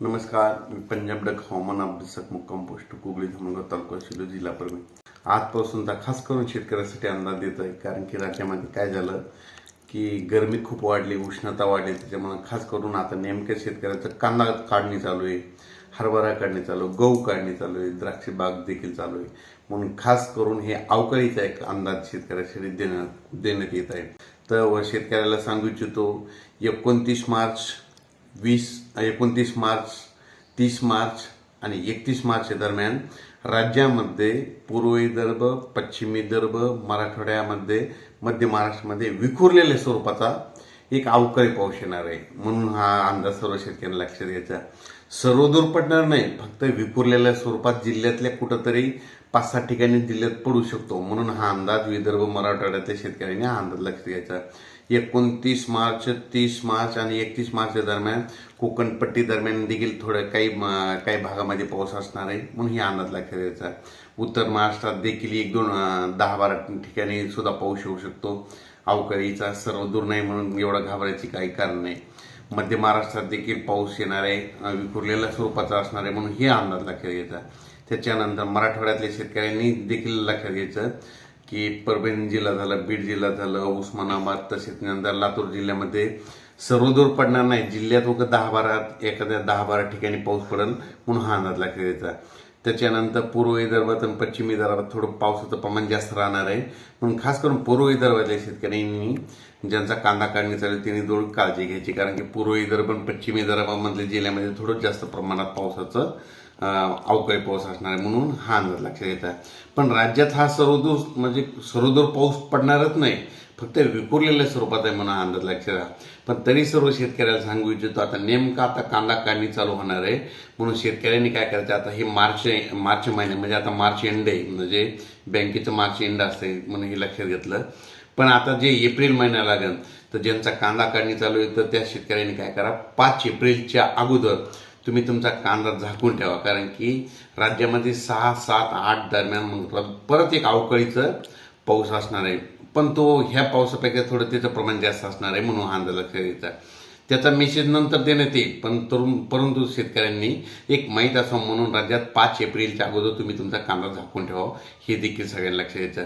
नमस्कार, मी पंजाब डक हवामान अभ्यासक मुक्काम पोस्ट कुगळी धर्मगाव तालुका शिलो जिल्हा परभणी. आजपासूनचा खास करून शेतकऱ्यासाठी अंदाज देत आहे. कारण की राज्यामध्ये काय झालं की गरमी खूप वाढली, उष्णता वाढली. त्याच्यामुळे खास करून आता नेमक्या शेतकऱ्याचं कांदा काढणी चालू आहे, हरभरा काढणी चालू आहे, गहू काढणी चालू आहे, द्राक्ष बाग देखील चालू आहे. म्हणून खास करून हे अवकाळीचा एक अंदाज शेतकऱ्यासाठी देण्यात येत आहे. तर शेतकऱ्याला सांगू इच्छितो 29 मार्च 29 मार्च 30 मार्च आणि 31 मार्च दरम्यान राज्यामध्ये पूर्व विदर्भ, पश्चिम विदर्भ, मराठवाड्यामध्ये, मध्य महाराष्ट्रामध्ये विखुरलेल्या स्वरूपाचा एक अवकाळी पाऊस येणार आहे. म्हणून हा अंदाज सर्व शेतकऱ्यांना लक्षात घ्यायचा. सर्वदूर पडणार नाही, फक्त विखुरलेल्या स्वरूपात जिल्ह्यातल्या कुठंतरी 5-6 ठिकाणी जिल्ह्यात पडू शकतो. म्हणून हा अंदाज विदर्भ, मराठवाड्यातल्या शेतकऱ्यांनी हा अंदाज लक्षात घ्यायचा. 29 मार्च, 30 मार्च आणि 31 मार्च दरम्यान कोकणपट्टी दरम्यान देखील थोडं काही भागामध्ये पाऊस असणार आहे. म्हणून ही अंदाज लक्षात घ्यायचा. उत्तर महाराष्ट्रात देखील 1-2 10-12 ठिकाणी सुद्धा पाऊस येऊ शकतो. अवकाळीचा सर्व दूर नाही म्हणून एवढं घाबरायची काही कारण नाही. मध्य महाराष्ट्रात देखील पाऊस येणार आहे, विखुरलेल्या स्वरूपाचा असणार आहे. म्हणून हे अंदाज लक्षात घ्यायचा. त्याच्यानंतर मराठवाड्यातल्या शेतकऱ्यांनी देखील लक्षात घ्यायचं की परभणी जिल्हा झालं, बीड जिल्हा झालं, उस्मानाबाद, तसेच नंतर लातूर जिल्ह्यामध्ये सर्वदूर पडणार नाही. जिल्ह्यात एखाद्या 10-12 ठिकाणी पाऊस पडेल. म्हणून हा अंदाज लक्षात घ्यायचा. त्याच्यानंतर पूर्व विदर्भात आणि पश्चिम विदर्भात थोडं पावसाचं प्रमाण जास्त राहणार आहे. म्हणून खास करून पूर्व विदर्भातल्या शेतकऱ्यांनी ज्यांचा कांदा काढणी चालेल त्यांनी थोडी काळजी घ्यायची. कारण की पूर्व विदर्भ आणि पश्चिम विदर्भामधल्या जिल्ह्यामध्ये थोडं जास्त प्रमाणात पावसाचं अवकाळी पाऊस असणार आहे. म्हणून हा अंदाज लक्षात घ्यायचा. पण राज्यात हा सर्वदूर पाऊस पडणारच नाही, फक्त विखुरलेल्या स्वरूपात आहे म्हणून हा अंदाज लक्षात घ्या. पण तरी सर्व शेतकऱ्याला सांगू इच्छितो, आता कांदा काढणी चालू होणार आहे. म्हणून शेतकऱ्यांनी काय करायचं, आता हे मार्च महिने म्हणजे आता मार्च एंड आहे, म्हणजे बँकेचं मार्च एंड असते म्हणून हे लक्षात घेतलं. पण आता जे एप्रिल महिना लागेल, तर ज्यांचा कांदा काढणी चालू आहे तर त्या शेतकऱ्यांनी काय करा, 5 एप्रिलच्या अगोदर तुम्ही तुमचा कांदा झाकून ठेवा. कारण की राज्यामध्ये 6, 7, 8 दरम्यान परत एक अवकाळीचं पाऊस असणार आहे. पण तो ह्या पावसापेक्षा थोडं त्याचं प्रमाण जास्त असणार आहे. म्हणून हा अंदाज लक्षात घ्यायचा. त्याचा मेसेज नंतर देण्यात येईल. परंतु शेतकऱ्यांनी एक माहीत असावं म्हणून राज्यात 5 एप्रिलच्या अगोदर तुम्ही तुमचा कांदा झाकून ठेवा, हे देखील सगळ्यांना लक्षात घ्यायचं.